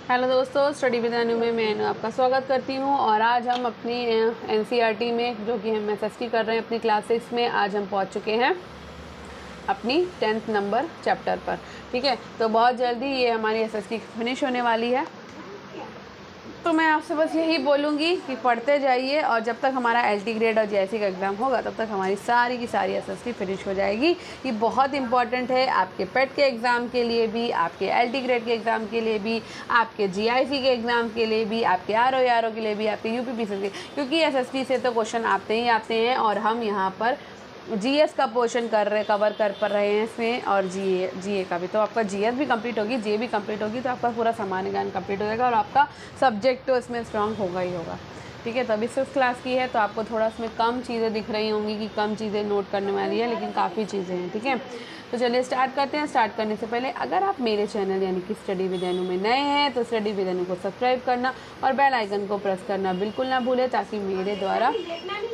Hello दोस्तों, study with अनु में मैं अनु आपका स्वागत करती हूँ। और आज हम अपनी एनसीईआरटी में जो कि हम एसएसटी कर रहे हैं अपनी क्लास 6 में, आज हम पहुँच चुके हैं अपनी 10th नंबर चैप्टर पर। ठीक है, तो बहुत जल्दी ये हमारी एसएसटी फिनिश होने वाली है। तो मैं आपसे बस यही बोलूँगी कि पढ़ते जाइए, और जब तक हमारा एलटी ग्रेड और जेएससी का एग्ज़ाम होगा तब तक हमारी सारी की सारी एसएसटी फिनिश हो जाएगी। ये बहुत इंपॉर्टेंट है आपके पेट के एग्ज़ाम के लिए भी, आपके एलटी ग्रेड के एग्ज़ाम के लिए भी, आपके जीआईसी के एग्ज़ाम के लिए भी, आपके आरओ के लिए भी, आपके यूपीपीसी के, क्योंकि एसएसटी से तो क्वेश्चन आते ही आते हैं। और हम यहाँ पर जीएस का पोर्शन कवर कर रहे हैं इसमें, और जीए का भी। तो आपका जीएस भी कंप्लीट होगी, जीए भी कंप्लीट होगी, तो आपका पूरा सामान्य ज्ञान कंप्लीट हो जाएगा और आपका सब्जेक्ट तो इसमें स्ट्रांग होगा ही होगा। ठीक है, तो अभी 6th क्लास की है तो आपको थोड़ा इसमें कम चीज़ें दिख रही होंगी कि कम चीज़ें नोट करने वाली है, लेकिन काफ़ी चीज़ें हैं। ठीक है, तो चलिए स्टार्ट करते हैं। स्टार्ट करने से पहले अगर आप मेरे चैनल यानी कि स्टडी विद अनु में नए हैं तो स्टडी विद अनु को सब्सक्राइब करना और बेल आइकन को प्रेस करना बिल्कुल ना भूलें, ताकि मेरे द्वारा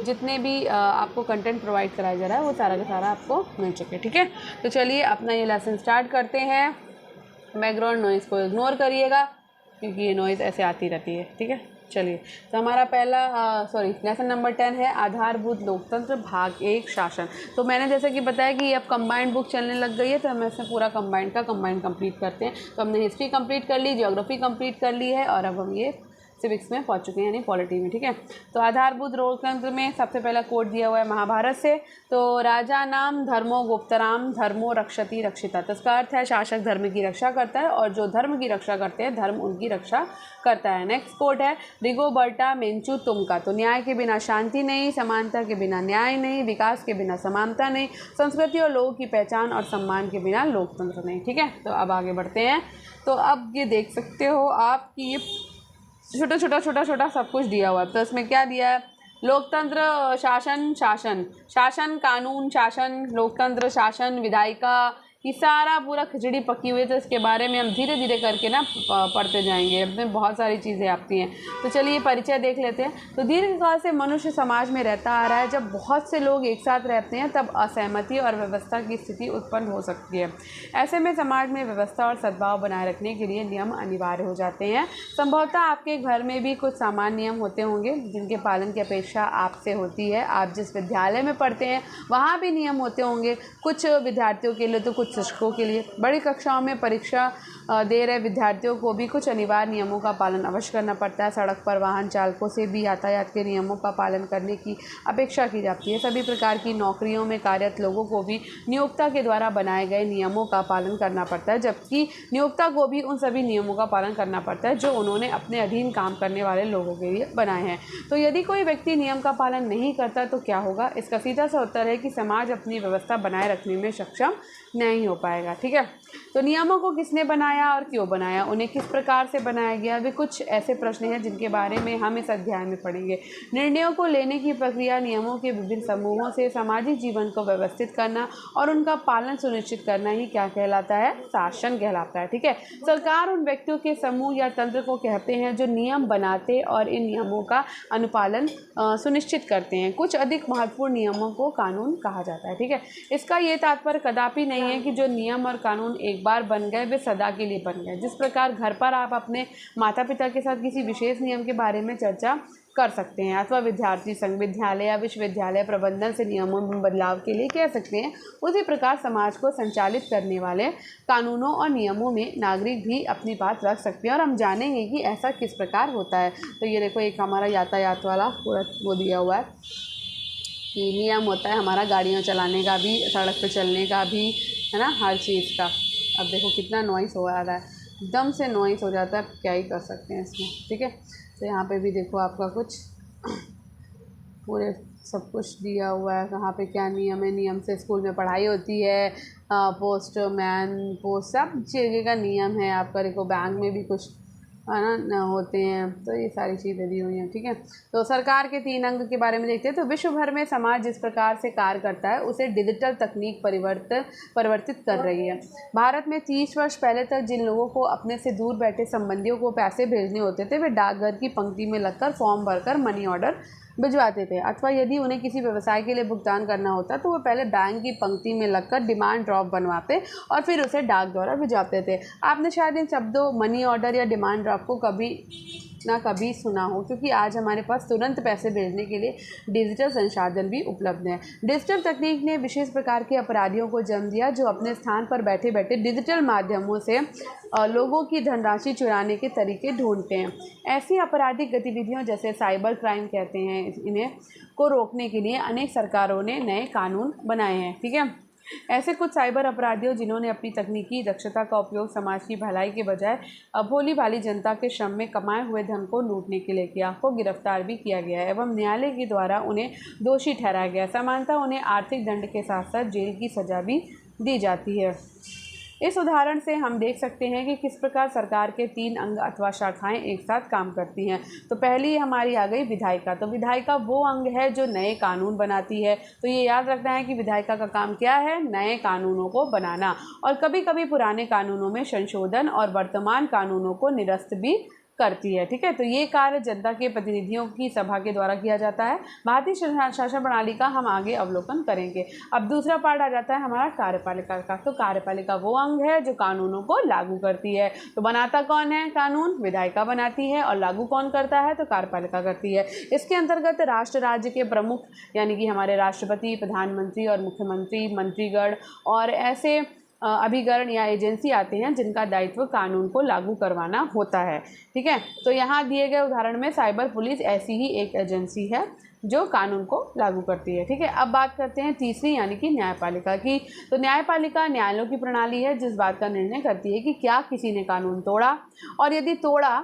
जितने भी आपको कंटेंट प्रोवाइड कराया जा रहा है वो सारा का सारा आपको मिल सके। ठीक है, तो चलिए अपना ये लेसन स्टार्ट करते हैं। बैकग्राउंड नॉइज़ को इग्नोर करिएगा क्योंकि ये नॉइज़ ऐसे आती रहती है। ठीक है, चलिए। तो हमारा पहला लेसन नंबर 10 है आधारभूत लोकतंत्र भाग 1 शासन। तो मैंने जैसे कि बताया कि अब कंबाइंड बुक चलने लग गई है, तो हम इसमें पूरा कंबाइंड कंप्लीट करते हैं। तो हमने हिस्ट्री कंप्लीट कर ली, ज्योग्राफी कंप्लीट कर ली है, और अब हम ये सिविक्स में पहुंच चुके हैं यानी पॉलिटी में। ठीक है, तो आधारभूत लोकतंत्र में सबसे पहला कोट दिया हुआ है महाभारत से। तो राजा नाम धर्मो गुप्तराम धर्मो रक्षति रक्षिता। तो इसका अर्थ है शासक धर्म की रक्षा करता है, और जो धर्म की रक्षा करते हैं धर्म उनकी रक्षा करता है। नेक्स्ट कोट है रिगोबर्टा मेंचू तुमका। तो न्याय के बिना शांति नहीं, समानता के बिना न्याय नहीं, विकास के बिना समानता नहीं, संस्कृति और लोगों की पहचान और सम्मान के बिना लोकतंत्र नहीं। ठीक है, तो अब आगे बढ़ते हैं। तो अब ये देख सकते हो आप कि ये छोटा सब कुछ दिया हुआ है। तो इसमें क्या दिया है? लोकतंत्र शासन, शासन कानून, शासन लोकतंत्र, शासन विधायिका, ये सारा पूरा खिचड़ी पकी हुई है। तो इसके बारे में हम धीरे धीरे करके ना पढ़ते जाएंगे, इसमें बहुत सारी चीज़ें आती हैं। तो चलिए परिचय देख लेते हैं। तो दीर्घकाल से मनुष्य समाज में रहता आ रहा है। जब बहुत से लोग एक साथ रहते हैं तब असहमति और व्यवस्था की स्थिति उत्पन्न हो सकती है। ऐसे में समाज में व्यवस्था और सद्भाव बनाए रखने के लिए नियम अनिवार्य हो जाते हैं। संभवतः आपके घर में भी कुछ सामान्य नियम होते होंगे जिनके पालन की अपेक्षा आपसे होती है। आप जिस विद्यालय में पढ़ते हैं वहाँ भी नियम होते होंगे, कुछ विद्यार्थियों के लिए तो कुछ शिक्षकों के लिए। बड़ी कक्षाओं में परीक्षा दे रहे विद्यार्थियों को भी कुछ अनिवार्य नियमों का पालन अवश्य करना पड़ता है। सड़क पर वाहन चालकों से भी यातायात के नियमों का पालन करने की अपेक्षा की जाती है। सभी प्रकार की नौकरियों में कार्यरत लोगों को भी नियोक्ता के द्वारा बनाए गए नियमों का पालन करना पड़ता है, जबकि नियोक्ता को भी उन सभी नियमों का पालन करना पड़ता है जो उन्होंने अपने अधीन काम करने वाले लोगों के लिए बनाए हैं। तो यदि कोई व्यक्ति नियम का पालन नहीं करता तो क्या होगा? इसका सीधा सा उत्तर है कि समाज अपनी व्यवस्था बनाए रखने में सक्षम नहीं हो पाएगा। ठीक है, तो नियमों को किसने बनाया और क्यों बनाया, उन्हें किस प्रकार से बनाया गया, वे कुछ ऐसे प्रश्न हैं जिनके बारे में हम इस अध्याय में पढ़ेंगे। निर्णयों को लेने की प्रक्रिया, नियमों के विभिन्न समूहों से सामाजिक जीवन को व्यवस्थित करना और उनका पालन सुनिश्चित करना ही क्या कहलाता है? शासन कहलाता है। ठीक है, सरकार उन व्यक्तियों के समूह या तंत्र को कहते हैं जो नियम बनाते और इन नियमों का अनुपालन सुनिश्चित करते हैं। कुछ अधिक महत्वपूर्ण नियमों को कानून कहा जाता है। ठीक है, इसका ये तात्पर्य कदापि नहीं है कि जो नियम और कानून एक बार बन गए वे सदा के लिए बन गए। जिस प्रकार घर पर आप अपने माता पिता के साथ किसी विशेष नियम के बारे में चर्चा कर सकते हैं, अथवा विद्यार्थी संघ, विद्यालय या विश्वविद्यालय प्रबंधन से नियमों में बदलाव के लिए कह सकते हैं, उसी प्रकार समाज को संचालित करने वाले कानूनों और नियमों में नागरिक भी अपनी बात रख सकते हैं। और हम जानेंगे कि ऐसा किस प्रकार होता है। तो ये देखो, एक हमारा यातायात वाला पूरा वो दिया हुआ है कि नियम होता है हमारा गाड़ियाँ चलाने का भी, सड़क पर चलने का भी, है ना, हर चीज़ का। अब देखो कितना नॉइस हो रहा है, एकदम से नॉइस हो जाता है, क्या ही कर सकते हैं इसमें। ठीक है, तो यहाँ पे भी देखो आपका कुछ पूरे सब कुछ दिया हुआ है, कहाँ पे क्या नियम है। नियम से स्कूल में पढ़ाई होती है, पोस्टमैन पोस्ट सब जगह का नियम है आपका। देखो बैंक में भी कुछ है ना होते हैं, तो ये सारी चीज़ें दी हुई हैं। ठीक है, तो सरकार के 3 अंग के बारे में देखते हैं। तो विश्व भर में समाज जिस प्रकार से कार्य करता है उसे डिजिटल तकनीक परिवर्तित कर रही है। भारत में 30 वर्ष पहले तक जिन लोगों को अपने से दूर बैठे संबंधियों को पैसे भेजने होते थे वे डाकघर की पंक्ति में लगकर फॉर्म भरकर मनी ऑर्डर भिजवाते थे, अथवा यदि उन्हें किसी व्यवसाय के लिए भुगतान करना होता तो वो पहले बैंक की पंक्ति में लगकर डिमांड ड्राफ्ट बनवाते और फिर उसे डाक द्वारा भिजवाते थे। आपने शायद इन शब्दों मनी ऑर्डर या डिमांड ड्राफ्ट को कभी ना कभी सुना हो, क्योंकि आज हमारे पास तुरंत पैसे भेजने के लिए डिजिटल संसाधन भी उपलब्ध हैं। डिजिटल तकनीक ने विशेष प्रकार के अपराधियों को जन्म दिया जो अपने स्थान पर बैठे बैठे डिजिटल माध्यमों से लोगों की धनराशि चुराने के तरीके ढूंढते हैं। ऐसी आपराधिक गतिविधियों, जैसे साइबर क्राइम कहते हैं इन्हें, को रोकने के लिए अनेक सरकारों ने नए कानून बनाए हैं। ठीक है, ऐसे कुछ साइबर अपराधियों जिन्होंने अपनी तकनीकी दक्षता का उपयोग समाज की भलाई के बजाय भोली भाली जनता के श्रम में कमाए हुए धन को लूटने के लिए किया, को गिरफ्तार भी किया गया है एवं न्यायालय के द्वारा उन्हें दोषी ठहराया गया। सामान्यतः उन्हें आर्थिक दंड के साथ साथ जेल की सजा भी दी जाती है। इस उदाहरण से हम देख सकते हैं कि किस प्रकार सरकार के 3 अंग अथवा शाखाएं एक साथ काम करती हैं। तो पहली हमारी आ गई विधायिका। तो विधायिका वो अंग है जो नए कानून बनाती है। तो ये याद रखना है कि विधायिका का काम क्या है, नए कानूनों को बनाना और कभी कभी पुराने कानूनों में संशोधन और वर्तमान कानूनों को निरस्त भी करती है। ठीक है, तो ये कार्य जनता के प्रतिनिधियों की सभा के द्वारा किया जाता है। भारतीय शासन प्रणाली का हम आगे अवलोकन करेंगे। अब दूसरा पार्ट आ जाता है हमारा कार्यपालिका का। तो कार्यपालिका वो अंग है जो कानूनों को लागू करती है। तो बनाता कौन है कानून? विधायिका बनाती है। और लागू कौन करता है? तो कार्यपालिका करती है। इसके अंतर्गत राष्ट्र राज्य के प्रमुख यानी कि हमारे राष्ट्रपति, प्रधानमंत्री और मुख्यमंत्री, मंत्रीगण और ऐसे अभिकरण या एजेंसी आते हैं जिनका दायित्व कानून को लागू करवाना होता है। ठीक है, तो यहाँ दिए गए उदाहरण में साइबर पुलिस ऐसी ही एक एजेंसी है जो कानून को लागू करती है। ठीक है, अब बात करते हैं तीसरी यानी कि न्यायपालिका की। तो न्यायपालिका न्यायालयों की प्रणाली है जिस बात का निर्णय करती है कि क्या किसी ने कानून तोड़ा और यदि तोड़ा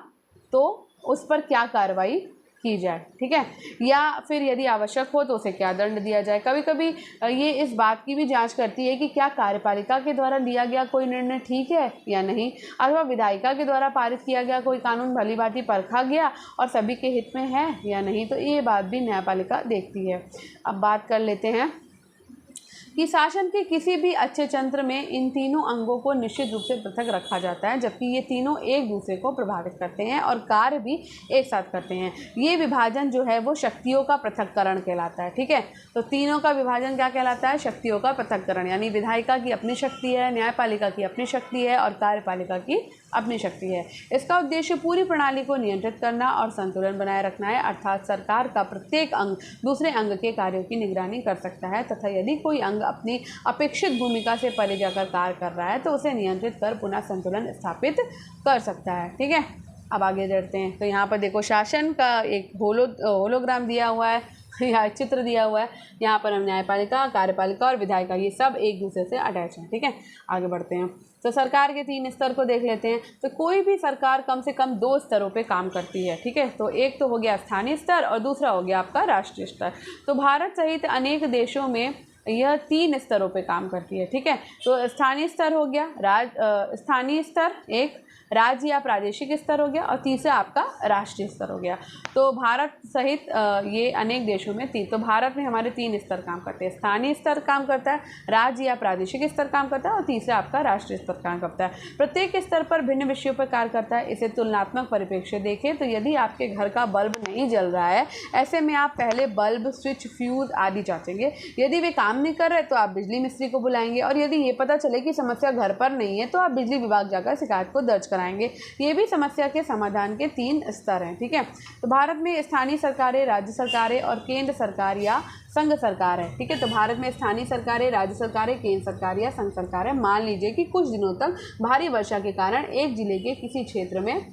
तो उस पर क्या कार्रवाई की जाए। ठीक है, या फिर यदि आवश्यक हो तो उसे क्या दंड दिया जाए। कभी कभी ये इस बात की भी जांच करती है कि क्या कार्यपालिका के द्वारा लिया गया कोई निर्णय ठीक है या नहीं, अथवा विधायिका के द्वारा पारित किया गया कोई कानून भली भांति परखा गया और सभी के हित में है या नहीं। तो ये बात भी न्यायपालिका देखती है। अब बात कर लेते हैं कि शासन के किसी भी अच्छे तंत्र में इन तीनों अंगों को निश्चित रूप से पृथक रखा जाता है, जबकि ये तीनों एक दूसरे को प्रभावित करते हैं और कार्य भी एक साथ करते हैं। ये विभाजन जो है वो शक्तियों का पृथक्करण कहलाता है। ठीक है, तो तीनों का विभाजन क्या कहलाता है? शक्तियों का पृथक्करण। यानी विधायिका की अपनी शक्ति है, न्यायपालिका की अपनी शक्ति है और कार्यपालिका की अपनी शक्ति है। इसका उद्देश्य पूरी प्रणाली को नियंत्रित करना और संतुलन बनाए रखना है, अर्थात सरकार का प्रत्येक अंग दूसरे अंग के कार्यों की निगरानी कर सकता है तथा यदि कोई अंग अपनी अपेक्षित भूमिका से परे जाकर कार्य कर रहा है तो उसे नियंत्रित कर पुनः संतुलन स्थापित कर सकता है। ठीक है, अब आगे बढ़ते हैं। तो यहाँ पर देखो शासन का एक होलोग्राम दिया हुआ है या चित्र दिया हुआ है। यहाँ पर हम न्यायपालिका, कार्यपालिका और विधायिका ये सब एक दूसरे से अटैच हैं। ठीक है, आगे बढ़ते हैं। तो सरकार के 3 स्तर को देख लेते हैं। तो कोई भी सरकार कम से कम 2 स्तरों पे काम करती है। ठीक है, तो एक तो हो गया स्थानीय स्तर और दूसरा हो गया आपका राष्ट्रीय स्तर। तो भारत सहित अनेक देशों में यह 3 स्तरों पे काम करती है। ठीक है, तो स्थानीय स्तर हो गया, स्थानीय स्तर एक, राज्य या प्रादेशिक स्तर हो गया और तीसरा आपका राष्ट्रीय स्तर हो गया। तो भारत सहित ये अनेक देशों में तो भारत में हमारे 3 स्तर काम करते हैं। स्थानीय स्तर काम करता है, राज्य या प्रादेशिक स्तर काम करता है और तीसरा आपका राष्ट्रीय स्तर काम करता है। प्रत्येक स्तर पर भिन्न विषयों पर कार्य करता है। इसे तुलनात्मक परिप्रेक्ष्य देखें तो यदि आपके घर का बल्ब नहीं जल रहा है, ऐसे में आप पहले बल्ब, स्विच, फ्यूज आदि जांचेंगे। यदि वे काम नहीं कर रहे तो आप बिजली मिस्त्री को बुलाएंगे और यदि ये पता चले कि समस्या घर पर नहीं है तो आप बिजली विभाग जाकर शिकायत को दर्ज कराएंगे। ये भी समस्या के समाधान के 3 स्तर हैं। ठीक है, तो भारत में स्थानीय सरकारें, राज्य सरकारें और केंद्र सरकार या संघ सरकार है। ठीक है, तो भारत में स्थानीय सरकारें, राज्य सरकारें, केंद्र सरकार या संघ सरकार है। मान लीजिए कि कुछ दिनों तक भारी वर्षा के कारण एक जिले के किसी क्षेत्र में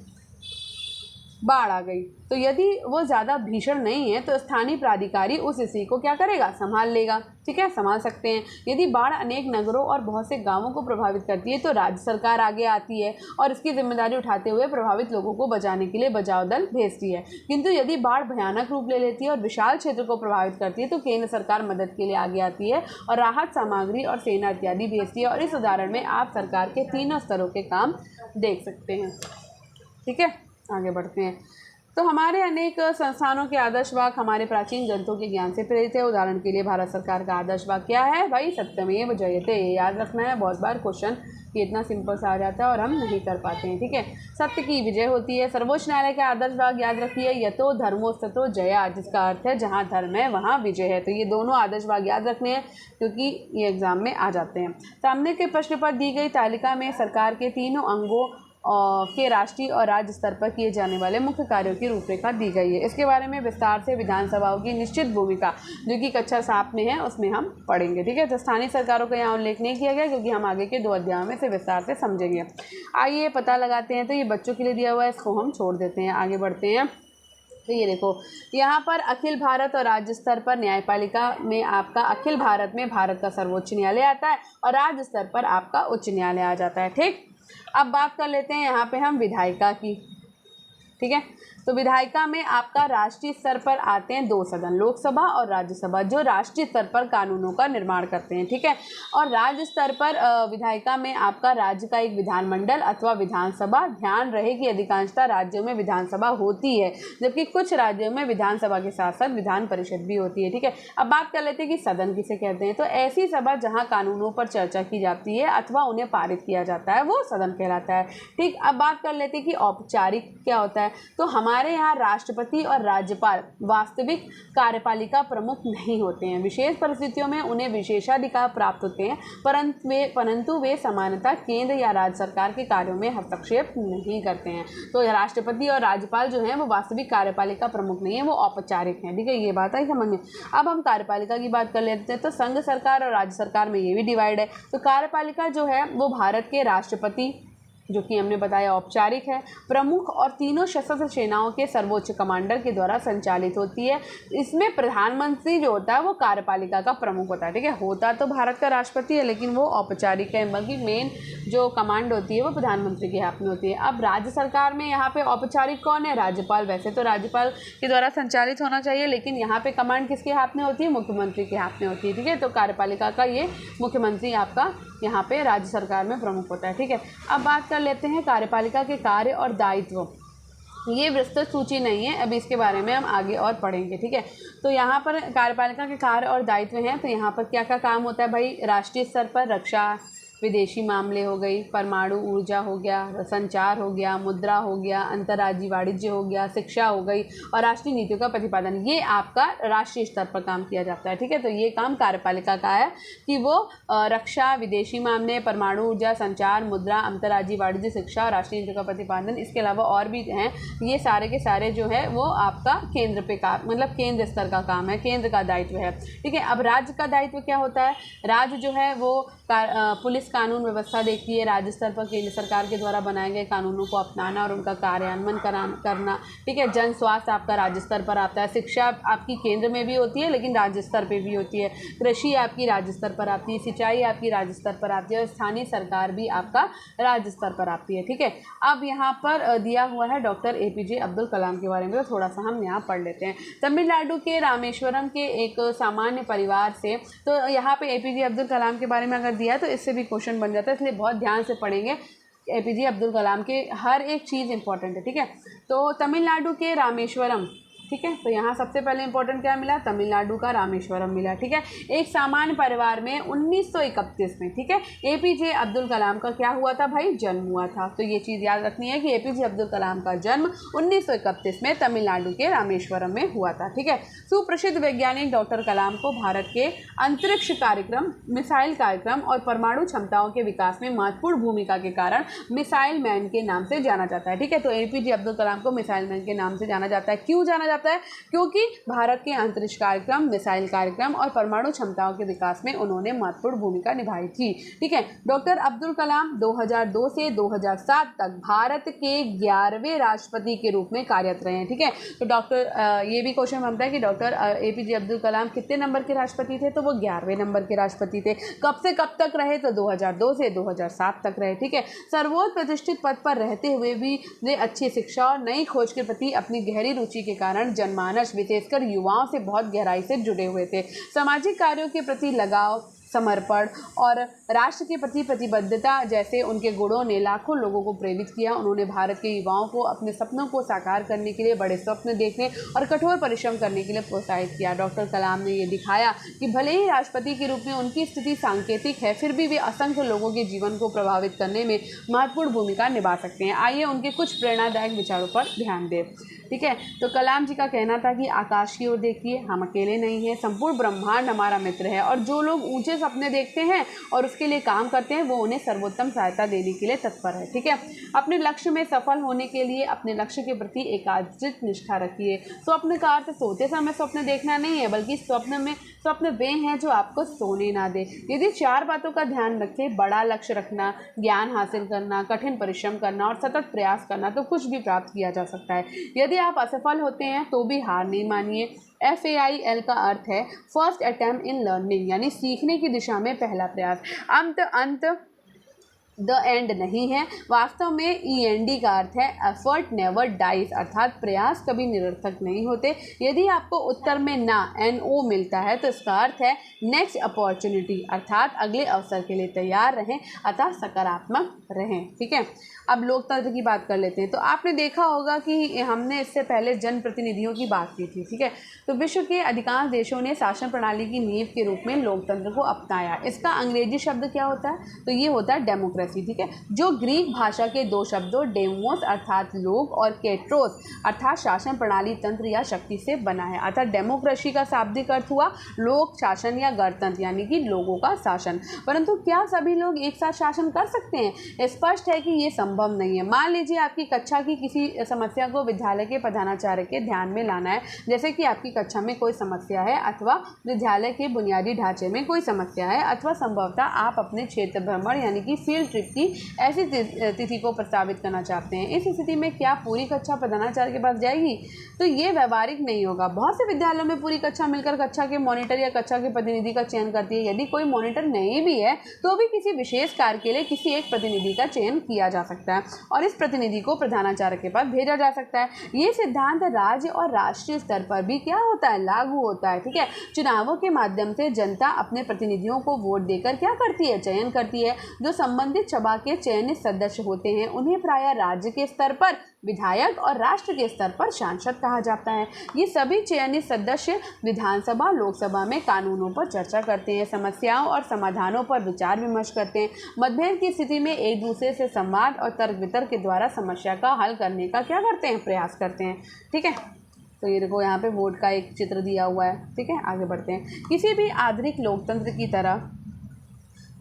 बाढ़ आ गई, तो यदि वो ज़्यादा भीषण नहीं है तो स्थानीय प्राधिकारी उस स्थिति को क्या करेगा? संभाल लेगा। ठीक है, संभाल सकते हैं। यदि बाढ़ अनेक नगरों और बहुत से गांवों को प्रभावित करती है तो राज्य सरकार आगे आती है और इसकी जिम्मेदारी उठाते हुए प्रभावित लोगों को बचाने के लिए बचाव दल भेजती है। किंतु यदि बाढ़ भयानक रूप ले लेती है और विशाल क्षेत्र को प्रभावित करती है तो केंद्र सरकार मदद के लिए आगे आती है और राहत सामग्री और सेना इत्यादि भेजती है। और इस उदाहरण में आप सरकार के 3 स्तरों के काम देख सकते हैं। ठीक है, आगे बढ़ते हैं। तो हमारे अनेक संस्थानों के आदर्श वाक्य हमारे प्राचीन ग्रंथों के ज्ञान से प्रेरित है। उदाहरण के लिए भारत सरकार का आदर्श वाक्य क्या है भाई? सत्यमेव जयते। ये याद रखना है, बहुत बार क्वेश्चन ये इतना सिंपल सा आ जाता है और हम नहीं कर पाते हैं, ठीक है। सत्य की विजय होती है। सर्वोच्च न्यायालय का आदर्श वाक्य याद रखिए, यतो धर्मो ततो जया, जिसका अर्थ है जहाँ धर्म है वहाँ विजय है। तो ये दोनों आदर्श वाक्य याद रखने हैं क्योंकि ये एग्जाम में आ जाते हैं। सामने के प्रश्न पर दी गई तालिका में सरकार के तीनों अंगों के राष्ट्रीय और राज्य स्तर पर किए जाने वाले मुख्य कार्यों की रूपरेखा दी गई है। इसके बारे में विस्तार से विधानसभाओं की निश्चित भूमिका जो कि कक्षा 7 में है उसमें हम पढ़ेंगे, ठीक है। तो स्थानीय सरकारों का यहाँ उल्लेख नहीं किया गया क्योंकि हम आगे के 2 अध्यायों में से विस्तार से समझेंगे। आइए पता लगाते हैं। तो ये बच्चों के लिए दिया हुआ है, इसको हम छोड़ देते हैं, आगे बढ़ते हैं। तो ये देखो, यहाँ पर अखिल भारत और राज्य स्तर पर न्यायपालिका में आपका अखिल भारत में भारत का सर्वोच्च न्यायालय आता है और राज्य स्तर पर आपका उच्च न्यायालय आ जाता है, ठीक। अब बात कर लेते हैं यहाँ पे हम विधायिका की, ठीक है। तो विधायिका में आपका राष्ट्रीय स्तर पर आते हैं 2 सदन, लोकसभा और राज्यसभा, जो राष्ट्रीय स्तर पर कानूनों का निर्माण करते हैं, ठीक है। और राज्य स्तर पर विधायिका में आपका राज्य का एक विधानमंडल अथवा विधानसभा, ध्यान रहे कि अधिकांशतः राज्यों में विधानसभा होती है जबकि कुछ राज्यों में विधानसभा के साथ साथ विधान परिषद भी होती है, ठीक है। अब बात कर लेते हैं कि सदन किसे कहते हैं। तो ऐसी सभा जहाँ कानूनों पर चर्चा की जाती है अथवा उन्हें पारित किया जाता है वो सदन कहलाता है, ठीक। अब बात कर लेते हैं कि औपचारिक क्या होता है। तो हमारे यहाँ राष्ट्रपति और राज्यपाल वास्तविक कार्यपालिका प्रमुख नहीं होते हैं। विशेष परिस्थितियों में उन्हें विशेषाधिकार प्राप्त होते हैं परंतु वे सामान्यतः केंद्र या राज्य सरकार के कार्यों में हस्तक्षेप नहीं करते हैं। तो राष्ट्रपति और राज्यपाल जो हैं वो वास्तविक कार्यपालिका प्रमुख नहीं है, वो औपचारिक हैं, ठीक है। ये बात है समझ में। अब हम कार्यपालिका की बात कर लेते हैं। तो संघ सरकार और राज्य सरकार में ये भी डिवाइड है। तो कार्यपालिका जो है वो भारत के राष्ट्रपति, जो कि हमने बताया औपचारिक है, प्रमुख और तीनों सशस्त्र सेनाओं के सर्वोच्च कमांडर के द्वारा संचालित होती है। इसमें प्रधानमंत्री जो होता है वो कार्यपालिका का प्रमुख होता है, ठीक है। होता तो भारत का राष्ट्रपति है लेकिन वो औपचारिक है, बल्कि मेन जो कमांड होती है वो प्रधानमंत्री के हाथ में होती है। अब राज्य सरकार में यहाँ पे औपचारिक कौन है? राज्यपाल। वैसे तो राज्यपाल के द्वारा संचालित होना चाहिए लेकिन यहाँ पे कमांड किसके हाथ में होती है? मुख्यमंत्री के हाथ में होती है, ठीक है। तो कार्यपालिका का ये मुख्यमंत्री आपका यहाँ पे राज्य सरकार में प्रमुख होता है, ठीक है। अब बात कर लेते हैं कार्यपालिका के कार्य और दायित्व। ये विस्तृत सूची नहीं है, अभी इसके बारे में हम आगे और पढ़ेंगे, ठीक है। तो यहाँ पर कार्यपालिका के कार्य और दायित्व हैं। तो यहाँ पर क्या क्या काम होता है भाई? राष्ट्रीय स्तर पर रक्षा, विदेशी मामले हो गई, परमाणु ऊर्जा हो गया, संचार हो गया, मुद्रा हो गया, अंतर्राज्यीय वाणिज्य हो गया, शिक्षा हो गई और राष्ट्रीय नीतियों का प्रतिपादन, ये आपका राष्ट्रीय स्तर पर काम किया जाता है, ठीक है। तो ये काम कार्यपालिका का है कि वो रक्षा, विदेशी मामले, परमाणु ऊर्जा, संचार, मुद्रा, अंतर्राज्यीय वाणिज्य, शिक्षा और राष्ट्रीय नीतियों का प्रतिपादन, इसके अलावा और भी हैं, ये सारे के सारे जो है वो आपका केंद्र पे काम, मतलब केंद्र स्तर का काम है, केंद्र का दायित्व है, ठीक है। अब राज्य का दायित्व क्या होता है? राज्य जो है वो पुलिस कानून व्यवस्था देखती है, राज्य स्तर पर केंद्र सरकार के द्वारा बनाए गए कानूनों को अपनाना और उनका कार्यान्वयन करना, ठीक है। जन स्वास्थ्य आपका राज्य स्तर पर आता है, शिक्षा आपकी केंद्र में भी होती है लेकिन राज्य स्तर पे भी होती है, कृषि आपकी राज्य स्तर पर आती है, सिंचाई आपकी राज्य स्तर पर आती है और स्थानीय सरकार भी आपका राज्य स्तर पर आती है, ठीक है। अब यहाँ पर दिया हुआ है डॉक्टर APJ अब्दुल कलाम के बारे में, तो थोड़ा सा हम यहाँ पढ़ लेते हैं। तमिलनाडु के रामेश्वरम के एक सामान्य परिवार से, तो यहाँ पे APJ अब्दुल कलाम के बारे में अगर दिया तो इससे भी क्वेश्चन बन जाता है, इसलिए बहुत ध्यान से पढ़ेंगे। APJ अब्दुल कलाम के हर एक चीज़ इंपॉर्टेंट है, ठीक है। तो तमिलनाडु के रामेश्वरम, ठीक है। तो यहाँ सबसे पहले इंपॉर्टेंट क्या मिला? तमिलनाडु का रामेश्वरम मिला, ठीक है। एक सामान्य परिवार में 1931 में, ठीक है, APJ अब्दुल कलाम का क्या हुआ था भाई? जन्म हुआ था। तो ये चीज़ याद रखनी है कि APJ अब्दुल कलाम का जन्म 1931 में तमिलनाडु के रामेश्वरम में हुआ था, ठीक है। सुप्रसिद्ध वैज्ञानिक डॉक्टर कलाम को भारत के अंतरिक्ष कार्यक्रम, मिसाइल कार्यक्रम और परमाणु क्षमताओं के विकास में महत्वपूर्ण भूमिका के कारण मिसाइल मैन के नाम से जाना जाता है, ठीक है। तो APJ अब्दुल कलाम को मिसाइल मैन के नाम से जाना जाता है। क्यों जाना जाता है? क्योंकि भारत के अंतरिक्ष कार्यक्रम, मिसाइल कार्यक्रम और परमाणु क्षमताओं के विकास में उन्होंने महत्वपूर्ण भूमिका निभाई थी, ठीक है। डॉक्टर अब्दुल कलाम 2002 से 2007 तक भारत के 11वें राष्ट्रपति के रूप में कार्यरत रहे हैं, ठीक है। तो ये भी क्वेश्चन बनता है कि डॉक्टर APJ अब्दुल कलाम कितने नंबर के राष्ट्रपति थे? तो वो 11वें नंबर के राष्ट्रपति थे। कब से कब तक रहे? तो 2002 से 2007 तक रहे, ठीक है। सर्वोच्च प्रतिष्ठित पद पर रहते हुए भी वे अच्छी शिक्षा और नई खोज के प्रति अपनी गहरी रुचि के कारण जनमानस, विशेषकर युवाओं से बहुत गहराई से जुड़े हुए थे। सामाजिक कार्यों के प्रति लगाव, समर्पण और राष्ट्र के प्रति प्रतिबद्धता जैसे उनके गुणों ने लाखों लोगों को प्रेरित किया। उन्होंने भारत के युवाओं को अपने सपनों को साकार करने के लिए बड़े स्वप्न देखने और कठोर परिश्रम करने के लिए प्रोत्साहित किया। डॉक्टर कलाम ने ये दिखाया कि भले ही राष्ट्रपति के रूप में उनकी स्थिति सांकेतिक है, फिर भी वे असंख्य लोगों के जीवन को प्रभावित करने में महत्वपूर्ण भूमिका निभा सकते हैं। आइए उनके कुछ प्रेरणादायक विचारों पर ध्यान दें। ठीक है, तो कलाम जी का कहना था कि आकाश की ओर देखिए, हम अकेले नहीं हैं, संपूर्ण ब्रह्मांड हमारा मित्र है और जो लोग ऊंचे सपने देखते हैं और उसके लिए काम करते हैं वो उन्हें सर्वोत्तम सहायता देने के लिए तत्पर है। ठीक है, अपने लक्ष्य में सफल होने के लिए अपने लक्ष्य के प्रति एकाग्रचित निष्ठा रखिए। स्वप्न का अर्थ सोते समय स्वप्न देखना नहीं है, बल्कि स्वप्न वे हैं जो आपको सोने ना दे। यदि 4 बातों का ध्यान रखें, बड़ा लक्ष्य रखना, ज्ञान हासिल करना, कठिन परिश्रम करना और सतत प्रयास करना, तो कुछ भी प्राप्त किया जा सकता है। यदि आप असफल होते हैं तो भी हार नहीं मानिए। FAIL का अर्थ है फर्स्ट अटेम्प्ट इन लर्निंग, यानी सीखने की दिशा में पहला प्रयास। अंत द एंड नहीं है। वास्तव में END का अर्थ है एफर्ट नेवर डाइज, अर्थात प्रयास कभी निरर्थक नहीं होते। यदि आपको उत्तर में ना NO मिलता है तो इसका अर्थ है नेक्स्ट अपॉर्चुनिटी, अर्थात अगले अवसर के लिए तैयार रहें, अतः सकारात्मक रहें। ठीक है, अब लोकतंत्र की बात कर लेते हैं। तो आपने देखा होगा कि हमने इससे पहले जनप्रतिनिधियों की बात की थी। ठीक है, तो विश्व के अधिकांश देशों ने शासन प्रणाली की नींव के रूप में लोकतंत्र को अपनाया। इसका अंग्रेजी शब्द क्या होता है? तो ये होता है डेमोक्रेसी। ठीक है, जो ग्रीक भाषा के 2 शब्दों डेमोस अर्थात लोग और केट्रोस अर्थात शासन प्रणाली, तंत्र या शक्ति से बना है। अर्थात डेमोक्रेसी का शाब्दिक अर्थ हुआ लोक शासन या गणतंत्र, यानी कि लोगों का शासन। परंतु क्या सभी लोग एक साथ शासन कर सकते हैं? स्पष्ट है कि ये संभव नहीं है। मान लीजिए आपकी कक्षा की किसी समस्या को विद्यालय के प्रधानाचार्य के ध्यान में लाना है, जैसे कि आपकी कक्षा में कोई समस्या है अथवा विद्यालय के बुनियादी ढांचे में कोई समस्या है, अथवा संभवतः आप अपने क्षेत्र भ्रमण यानी कि फील्ड ट्रिप की ऐसी तिथि को प्रस्तावित करना चाहते हैं। इस स्थिति में क्या पूरी कक्षा प्रधानाचार्य के पास जाएगी? तो ये व्यवहारिक नहीं होगा। बहुत से विद्यालयों में पूरी कक्षा मिलकर कक्षा के मॉनिटर या कक्षा के प्रतिनिधि का चयन करती है। यदि कोई मॉनिटर नहीं भी है तो भी किसी विशेष कार्य के लिए किसी एक प्रतिनिधि का चयन किया जा सकता है और इस प्रतिनिधि को प्रधानाचार्य के पास भेजा जा सकता है। ये सिद्धांत राज्य और राष्ट्रीय स्तर पर भी क्या होता है? लागू होता है। ठीक है, चुनावों के माध्यम से जनता अपने प्रतिनिधियों को वोट देकर क्या करती है? चयन करती है। जो संबंधित सभा के चयनित सदस्य होते हैं उन्हें प्रायः राज्य के स्तर पर विधायक और राष्ट्र के स्तर पर सांसद कहा जाता है। ये सभी चयनित सदस्य विधानसभा, लोकसभा में कानूनों पर चर्चा करते हैं, समस्याओं और समाधानों पर विचार विमर्श करते हैं। मतभेद की स्थिति में एक दूसरे से संवाद और तर्क वितर्क के द्वारा समस्या का हल करने का क्या करते हैं? प्रयास करते हैं। ठीक है, तो ये देखो यहाँ पे वोट का एक चित्र दिया हुआ है। ठीक है, आगे बढ़ते हैं। किसी भी आधुनिक लोकतंत्र की तरह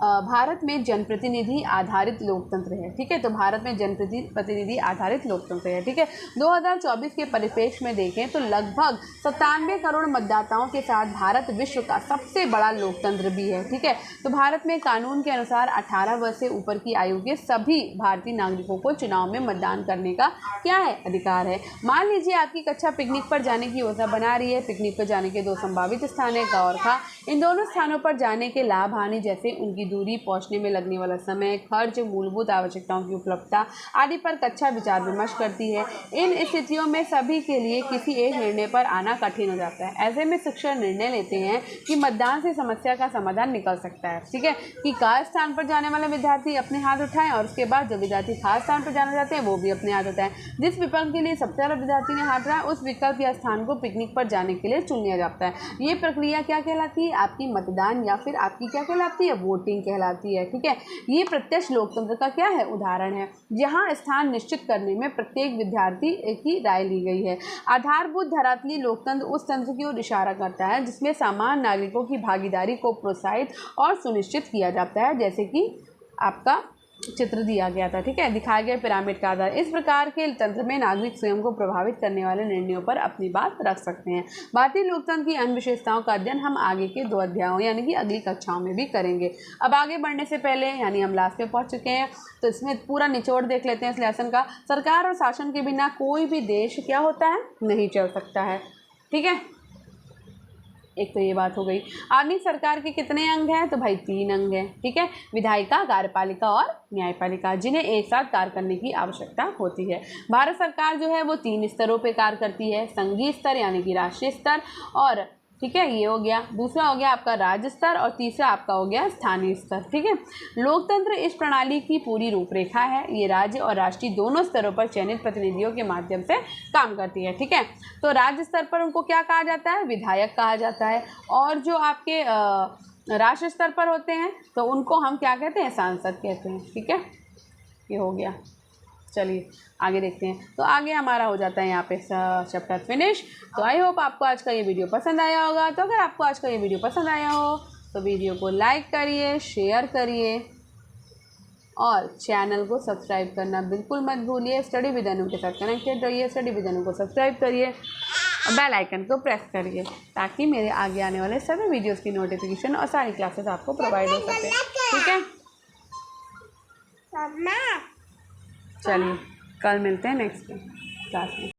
भारत में जनप्रतिनिधि आधारित लोकतंत्र है। ठीक है, तो भारत में जनप्रतिनिधि आधारित लोकतंत्र है। ठीक है, 2024 के परिप्रेक्ष्य में देखें तो लगभग 97 करोड़ मतदाताओं के साथ भारत विश्व का सबसे बड़ा लोकतंत्र भी है। ठीक है, तो भारत में कानून के अनुसार 18 वर्ष से ऊपर की आयु के सभी भारतीय नागरिकों को चुनाव में मतदान करने का क्या है? अधिकार है। मान लीजिए आपकी कक्षा पिकनिक पर जाने की योजना बना रही है। पिकनिक पर जाने के 2 संभावित स्थान है, गा और खा। इन दोनों स्थानों पर जाने के लाभ हानि जैसे उनकी दूरी, पहुंचने में लगने वाला समय, खर्च, मूलभूत आवश्यकताओं की उपलब्धता आदि पर कक्षा विचार विमर्श करती है। इन स्थितियों में सभी के लिए किसी एक निर्णय पर आना कठिन हो जाता है। ऐसे में शिक्षक निर्णय लेते हैं कि मतदान से समस्या का समाधान निकल सकता है। ठीक है, कि क स्थान पर जाने वाले विद्यार्थी अपने हाथ उठाएं और उसके बाद जो विद्यार्थी खास स्थान पर जाना चाहते हैं वो भी अपने हाथ उठाएं। जिस विकल्प के लिए सबसे ज़्यादा विद्यार्थी ने हाथ उठाया उस विकल्प या स्थान को पिकनिक पर जाने के लिए चुन लिया जाता है। ये प्रक्रिया क्या कहलाती है? आपकी मतदान या फिर आपकी क्या कहलाती है? वोटिंग कहलाती है। ठीक है, ये प्रत्यक्ष लोकतंत्र का क्या है? उदाहरण है, जहां स्थान निश्चित करने में प्रत्येक विद्यार्थी की राय ली गई है। आधारभूत धरातलीय लोकतंत्र उस तंत्र की ओर इशारा करता है जिसमें सामान्य नागरिकों की भागीदारी को प्रोत्साहित और सुनिश्चित किया जाता है, जैसे कि आपका चित्र दिया गया था। ठीक है, दिखाया गया पिरामिड का आधार। इस प्रकार के तंत्र में नागरिक स्वयं को प्रभावित करने वाले निर्णयों पर अपनी बात रख सकते हैं। भारतीय लोकतंत्र की अन्य विशेषताओं का अध्ययन हम आगे के 2 अध्यायों यानी कि अगली कक्षाओं में भी करेंगे। अब आगे बढ़ने से पहले यानी हम लास्ट पे पहुंच चुके हैं, तो इसमें पूरा निचोड़ देख लेते हैं इस लेसन का। सरकार और शासन के बिना कोई भी देश क्या होता है? नहीं चल सकता है। ठीक है, एक तो ये बात हो गई। आधुनिक सरकार के कितने अंग हैं? तो भाई 3 अंग हैं। ठीक है, विधायिका, कार्यपालिका और न्यायपालिका, जिन्हें एक साथ कार्य करने की आवश्यकता होती है। भारत सरकार जो है वो 3 स्तरों पे कार्य करती है, संघीय स्तर यानी कि राष्ट्रीय स्तर, और ठीक है, ये हो गया। दूसरा हो गया आपका राज्य स्तर और तीसरा आपका हो गया स्थानीय स्तर। ठीक है, लोकतंत्र इस प्रणाली की पूरी रूपरेखा है। ये राज्य और राष्ट्रीय दोनों स्तरों पर चयनित प्रतिनिधियों के माध्यम से काम करती है। ठीक है, तो राज्य स्तर पर उनको क्या कहा जाता है? विधायक कहा जाता है। और जो आपके राष्ट्रीय स्तर पर होते हैं तो उनको हम क्या कहते हैं? सांसद कहते हैं। ठीक है, ये हो गया। चलिए आगे देखते हैं। तो आगे हमारा हो जाता है यहाँ पे चैप्टर फिनिश। तो आई होप आपको आज का ये वीडियो पसंद आया होगा। तो अगर आपको आज का ये वीडियो पसंद आया हो तो वीडियो को लाइक करिए, शेयर करिए और चैनल को सब्सक्राइब करना बिल्कुल मत भूलिए। स्टडी विद अनु के साथ कनेक्टेड रहिए। स्टडी विद अनु को सब्सक्राइब करिए और बेल आइकन को प्रेस करिए ताकि मेरे आगे आने वाले सभी वीडियोस की नोटिफिकेशन और सारी क्लासेस आपको प्रोवाइड हो सके। ठीक है, चलिए कल मिलते हैं नेक्स्ट क्लास में।